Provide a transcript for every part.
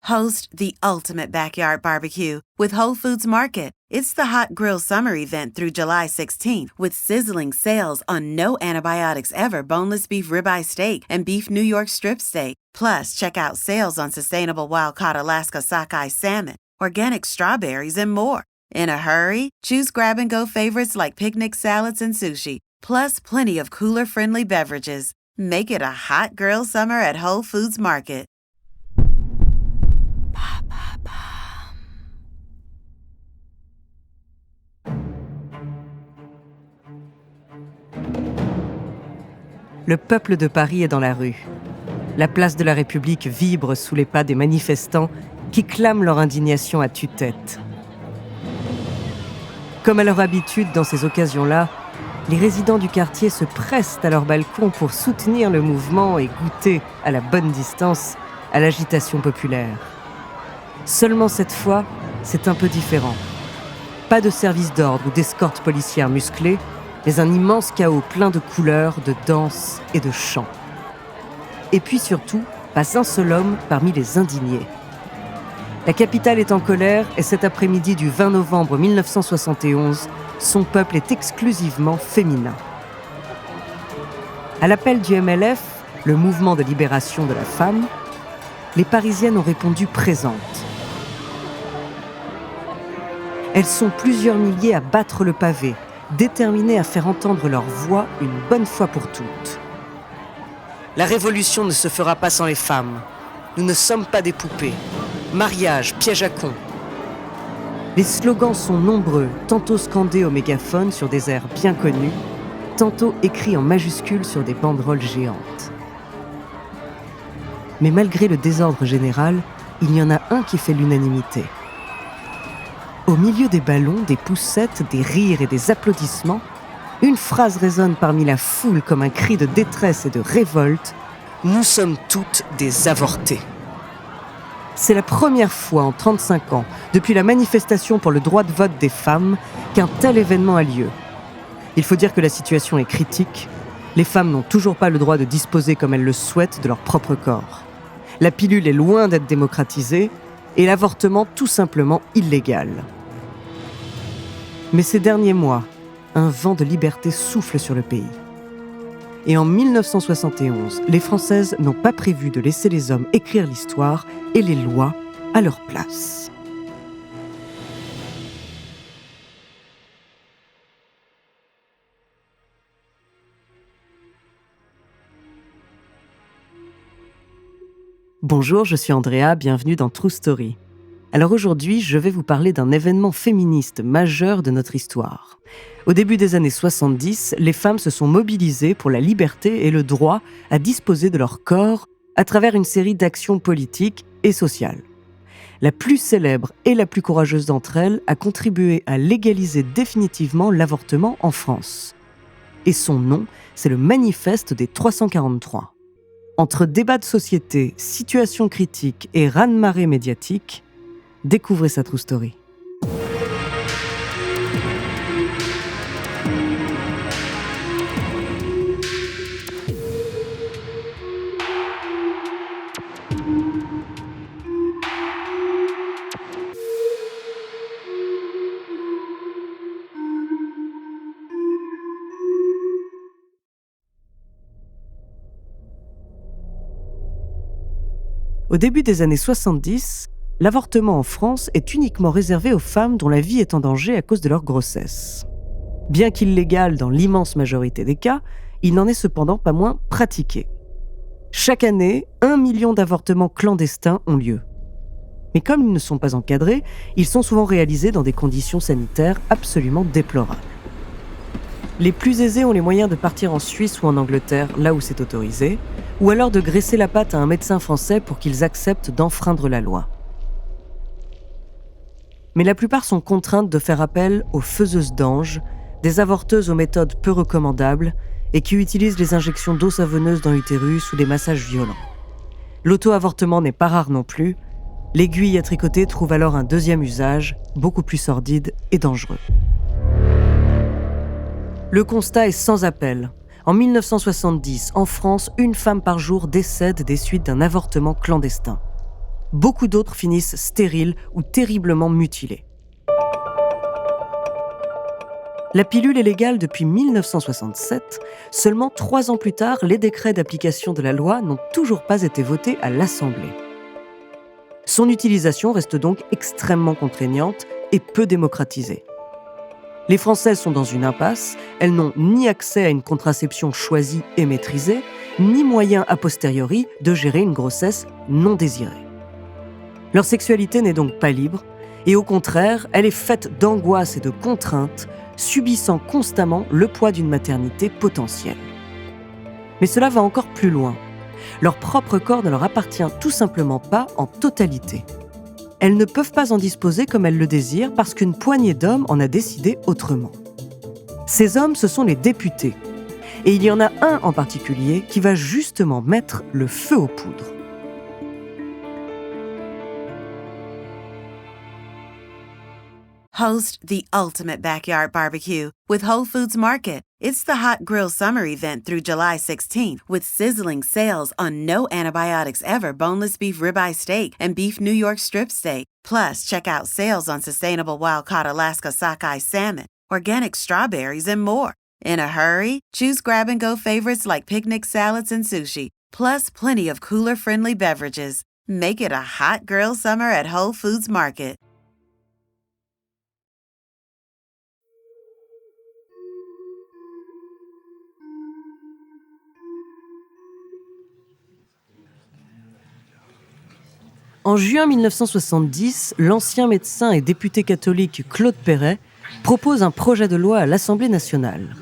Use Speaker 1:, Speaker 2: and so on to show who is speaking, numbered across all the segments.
Speaker 1: Host the ultimate backyard barbecue with Whole Foods Market. It's the Hot Grill Summer event through July 16th with sizzling sales on no antibiotics ever boneless beef ribeye steak and beef New York strip steak. Plus, check out sales on sustainable wild-caught Alaska sockeye salmon, organic strawberries, and more. In a hurry? Choose grab-and-go favorites like picnic salads and sushi, plus plenty of cooler-friendly beverages. Make it a hot grill summer at Whole Foods Market.
Speaker 2: Le peuple de Paris est dans la rue. La place de la République vibre sous les pas des manifestants qui clament leur indignation à tue-tête. Comme à leur habitude dans ces occasions-là, les résidents du quartier se pressent à leur balcon pour soutenir le mouvement et goûter, à la bonne distance, à l'agitation populaire. Seulement cette fois, c'est un peu différent. Pas de service d'ordre ou d'escorte policière musclée, mais un immense chaos plein de couleurs, de danse et de chants. Et puis surtout, pas un seul homme parmi les indignés. La capitale est en colère et cet après-midi du 20 novembre 1971, son peuple est exclusivement féminin. À l'appel du MLF, le mouvement de libération de la femme, les Parisiennes ont répondu présentes. Elles sont plusieurs milliers à battre le pavé, déterminées à faire entendre leur voix une bonne fois pour toutes. La révolution ne se fera pas sans les femmes. Nous ne sommes pas des poupées. Mariage, piège à con. Les slogans sont nombreux, tantôt scandés au mégaphone sur des airs bien connus, tantôt écrits en majuscules sur des banderoles géantes. Mais malgré le désordre général, il y en a un qui fait l'unanimité. Au milieu des ballons, des poussettes, des rires et des applaudissements, une phrase résonne parmi la foule comme un cri de détresse et de révolte. Nous sommes toutes des avortées. C'est la première fois en 35 ans, depuis la manifestation pour le droit de vote des femmes, qu'un tel événement a lieu. Il faut dire que la situation est critique. Les femmes n'ont toujours pas le droit de disposer comme elles le souhaitent de leur propre corps. La pilule est loin d'être démocratisée et l'avortement tout simplement illégal. Mais ces derniers mois, un vent de liberté souffle sur le pays. Et en 1971, les Françaises n'ont pas prévu de laisser les hommes écrire l'histoire et les lois à leur place. Bonjour, je suis Andrea, bienvenue dans True Story. Alors aujourd'hui, je vais vous parler d'un événement féministe majeur de notre histoire. Au début des années 70, les femmes se sont mobilisées pour la liberté et le droit à disposer de leur corps à travers une série d'actions politiques et sociales. La plus célèbre et la plus courageuse d'entre elles a contribué à légaliser définitivement l'avortement en France. Et son nom, c'est le Manifeste des 343. Entre débat de société, situation critique et raz-de-marée médiatique, découvrez sa True Story. Au début des années 70, l'avortement en France est uniquement réservé aux femmes dont la vie est en danger à cause de leur grossesse. Bien qu'illégal dans l'immense majorité des cas, il n'en est cependant pas moins pratiqué. Chaque année, 1 million d'avortements clandestins ont lieu. Mais comme ils ne sont pas encadrés, ils sont souvent réalisés dans des conditions sanitaires absolument déplorables. Les plus aisés ont les moyens de partir en Suisse ou en Angleterre, là où c'est autorisé, ou alors de graisser la patte à un médecin français pour qu'ils acceptent d'enfreindre la loi. Mais la plupart sont contraintes de faire appel aux faiseuses d'anges, des avorteuses aux méthodes peu recommandables et qui utilisent les injections d'eau savonneuse dans l'utérus ou des massages violents. L'auto-avortement n'est pas rare non plus. L'aiguille à tricoter trouve alors un deuxième usage, beaucoup plus sordide et dangereux. Le constat est sans appel. En 1970, en France, 1 femme par jour décède des suites d'un avortement clandestin. Beaucoup d'autres finissent stériles ou terriblement mutilées. La pilule est légale depuis 1967. Seulement 3 ans plus tard, les décrets d'application de la loi n'ont toujours pas été votés à l'Assemblée. Son utilisation reste donc extrêmement contraignante et peu démocratisée. Les Françaises sont dans une impasse, elles n'ont ni accès à une contraception choisie et maîtrisée, ni moyen a posteriori de gérer une grossesse non désirée. Leur sexualité n'est donc pas libre, et au contraire, elle est faite d'angoisse et de contraintes, subissant constamment le poids d'une maternité potentielle. Mais cela va encore plus loin. Leur propre corps ne leur appartient tout simplement pas en totalité. Elles ne peuvent pas en disposer comme elles le désirent parce qu'une poignée d'hommes en a décidé autrement. Ces hommes, ce sont les députés. Et il y en a un en particulier qui va justement mettre le feu aux poudres.
Speaker 1: Host the ultimate backyard barbecue with Whole Foods Market. It's the Hot Grill Summer event through July 16th with sizzling sales on no antibiotics ever boneless beef ribeye steak and beef New York strip steak. Plus, check out sales on sustainable wild-caught Alaska sockeye salmon, organic strawberries, and more. In a hurry? Choose grab-and-go favorites like picnic salads and sushi, plus plenty of cooler-friendly beverages. Make it a hot grill summer at Whole Foods Market.
Speaker 2: En juin 1970, l'ancien médecin et député catholique Claude Perret propose un projet de loi à l'Assemblée nationale.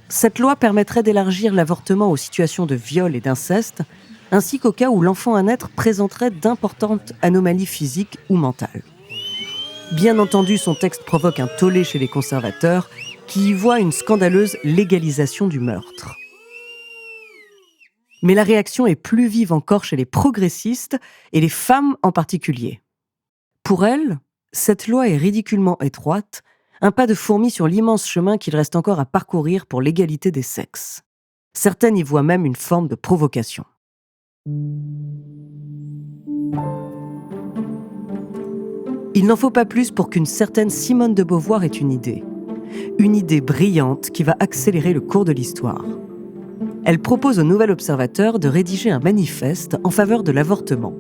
Speaker 2: Cette loi permettrait d'élargir l'avortement aux situations de viol et d'inceste, ainsi qu'au cas où l'enfant à naître présenterait d'importantes anomalies physiques ou mentales. Bien entendu, son texte provoque un tollé chez les conservateurs qui y voient une scandaleuse légalisation du meurtre. Mais la réaction est plus vive encore chez les progressistes et les femmes en particulier. Pour elles, cette loi est ridiculement étroite, un pas de fourmi sur l'immense chemin qu'il reste encore à parcourir pour l'égalité des sexes. Certaines y voient même une forme de provocation. Il n'en faut pas plus pour qu'une certaine Simone de Beauvoir ait une idée brillante qui va accélérer le cours de l'histoire. Elle propose au Nouvel Observateur de rédiger un manifeste en faveur de l'avortement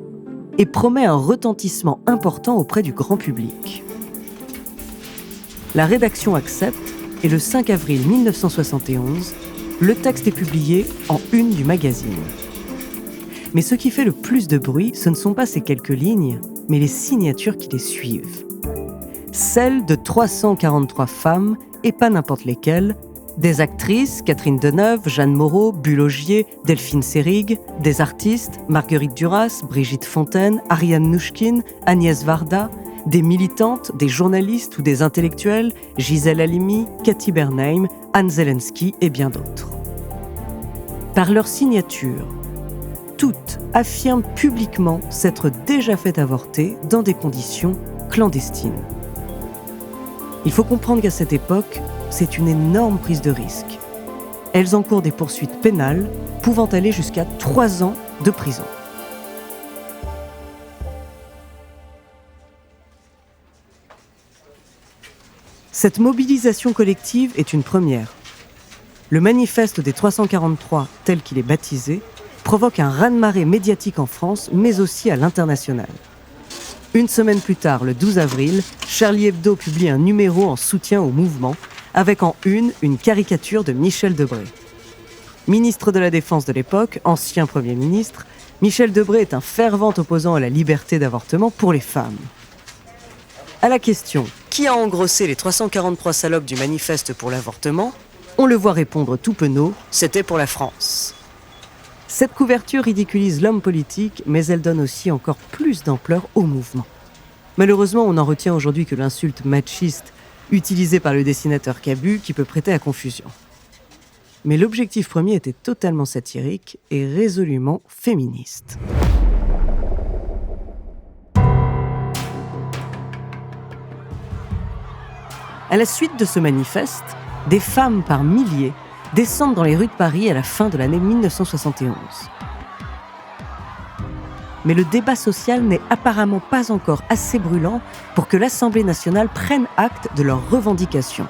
Speaker 2: et promet un retentissement important auprès du grand public. La rédaction accepte et le 5 avril 1971, le texte est publié en une du magazine. Mais ce qui fait le plus de bruit, ce ne sont pas ces quelques lignes, mais les signatures qui les suivent. Celles de 343 femmes, et pas n'importe lesquelles, des actrices, Catherine Deneuve, Jeanne Moreau, Bulogier, Delphine Seyrig, des artistes, Marguerite Duras, Brigitte Fontaine, Ariane Nouchkine, Agnès Varda, des militantes, des journalistes ou des intellectuels, Gisèle Halimi, Cathy Bernheim, Anne Zelensky et bien d'autres. Par leur signature, toutes affirment publiquement s'être déjà fait avorter dans des conditions clandestines. Il faut comprendre qu'à cette époque, c'est une énorme prise de risque. Elles encourent des poursuites pénales pouvant aller jusqu'à 3 ans de prison. Cette mobilisation collective est une première. Le manifeste des 343, tel qu'il est baptisé, provoque un raz-de-marée médiatique en France, mais aussi à l'international. Une semaine plus tard, le 12 avril, Charlie Hebdo publie un numéro en soutien au mouvement, avec en une caricature de Michel Debré. Ministre de la Défense de l'époque, ancien Premier ministre, Michel Debré est un fervent opposant à la liberté d'avortement pour les femmes. À la question « Qui a engrossé les 343 salopes du manifeste pour l'avortement ?», on le voit répondre tout penaud « C'était pour la France ». Cette couverture ridiculise l'homme politique, mais elle donne aussi encore plus d'ampleur au mouvement. Malheureusement, on n'en retient aujourd'hui que l'insulte machiste utilisée par le dessinateur Cabu, qui peut prêter à confusion. Mais l'objectif premier était totalement satirique et résolument féministe. À la suite de ce manifeste, des femmes par milliers descendent dans les rues de Paris à la fin de l'année 1971. Mais le débat social n'est apparemment pas encore assez brûlant pour que l'Assemblée nationale prenne acte de leurs revendications.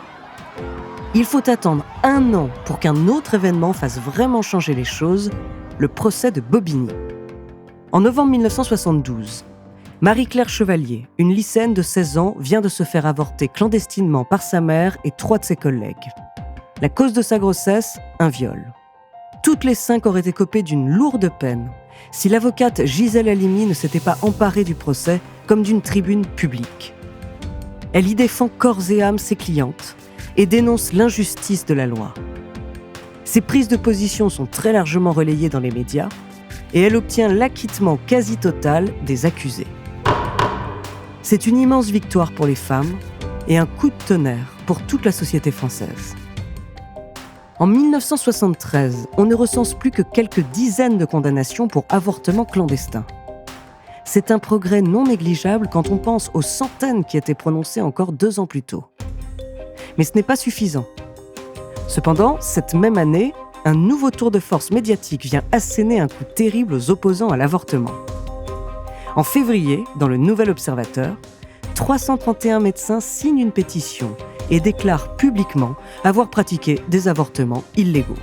Speaker 2: Il faut attendre 1 an pour qu'un autre événement fasse vraiment changer les choses, le procès de Bobigny. En novembre 1972, Marie-Claire Chevalier, une lycéenne de 16 ans, vient de se faire avorter clandestinement par sa mère et 3 de ses collègues. La cause de sa grossesse, un viol. Toutes les 5 auraient écopé d'une lourde peine si l'avocate Gisèle Halimi ne s'était pas emparée du procès comme d'une tribune publique. Elle y défend corps et âme ses clientes et dénonce l'injustice de la loi. Ses prises de position sont très largement relayées dans les médias et elle obtient l'acquittement quasi total des accusés. C'est une immense victoire pour les femmes et un coup de tonnerre pour toute la société française. En 1973, on ne recense plus que quelques dizaines de condamnations pour avortement clandestin. C'est un progrès non négligeable quand on pense aux centaines qui étaient prononcées encore 2 ans plus tôt. Mais ce n'est pas suffisant. Cependant, cette même année, un nouveau tour de force médiatique vient asséner un coup terrible aux opposants à l'avortement. En février, dans le Nouvel Observateur, 331 médecins signent une pétition et déclarent publiquement avoir pratiqué des avortements illégaux.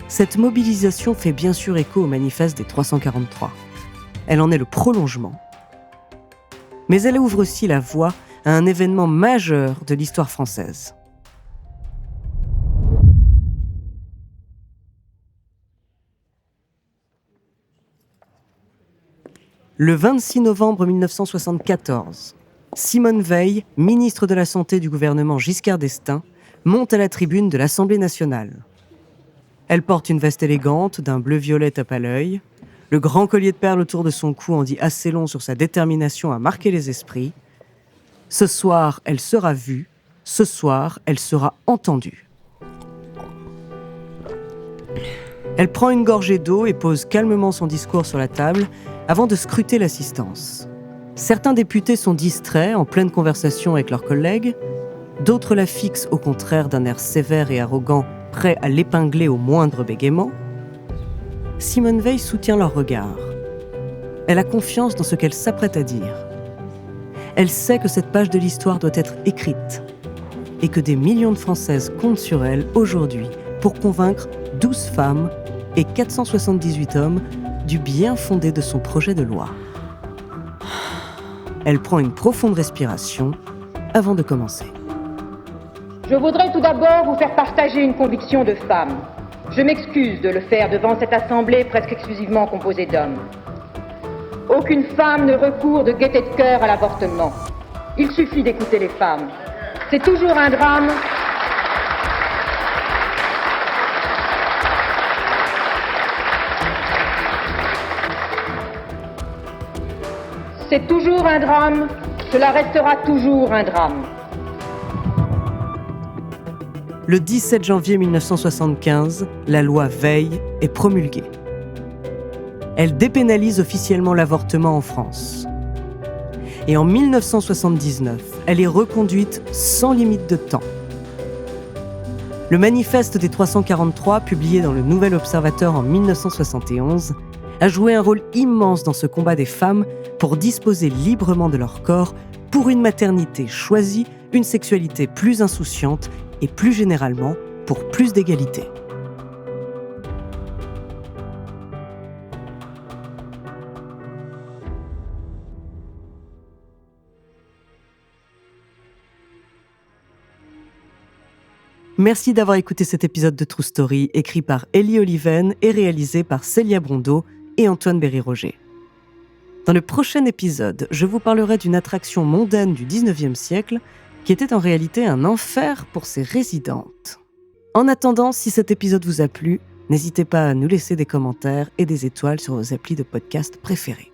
Speaker 2: Cette mobilisation fait bien sûr écho au manifeste des 343. Elle en est le prolongement. Mais elle ouvre aussi la voie à un événement majeur de l'histoire française. Le 26 novembre 1974, Simone Veil, ministre de la Santé du gouvernement Giscard d'Estaing, monte à la tribune de l'Assemblée nationale. Elle porte une veste élégante d'un bleu-violet tape à l'œil. Le grand collier de perles autour de son cou en dit assez long sur sa détermination à marquer les esprits. Ce soir, elle sera vue. Ce soir, elle sera entendue. Elle prend une gorgée d'eau et pose calmement son discours sur la table avant de scruter l'assistance. Certains députés sont distraits, en pleine conversation avec leurs collègues. D'autres la fixent au contraire d'un air sévère et arrogant, prêt à l'épingler au moindre bégaiement. Simone Veil soutient leur regard. Elle a confiance dans ce qu'elle s'apprête à dire. Elle sait que cette page de l'histoire doit être écrite et que des millions de Françaises comptent sur elle aujourd'hui pour convaincre 12 femmes et 478 hommes du bien fondé de son projet de loi. Elle prend une profonde respiration avant de commencer.
Speaker 3: Je voudrais tout d'abord vous faire partager une conviction de femme. Je m'excuse de le faire devant cette assemblée presque exclusivement composée d'hommes. Aucune femme ne recourt de gaieté de cœur à l'avortement. Il suffit d'écouter les femmes. C'est toujours un drame. C'est toujours un drame, cela restera toujours un drame.
Speaker 2: Le 17 janvier 1975, la loi Veil est promulguée. Elle dépénalise officiellement l'avortement en France. Et en 1979, elle est reconduite sans limite de temps. Le manifeste des 343, publié dans le Nouvel Observateur en 1971, a joué un rôle immense dans ce combat des femmes pour disposer librement de leur corps pour une maternité choisie, une sexualité plus insouciante et plus généralement pour plus d'égalité. Merci d'avoir écouté cet épisode de True Story, écrit par Ellie Oliven et réalisé par Célia Brondeau et Antoine Berry-Roger. Dans le prochain épisode, je vous parlerai d'une attraction mondaine du 19e siècle qui était en réalité un enfer pour ses résidentes. En attendant, si cet épisode vous a plu, n'hésitez pas à nous laisser des commentaires et des étoiles sur vos applis de podcast préférés.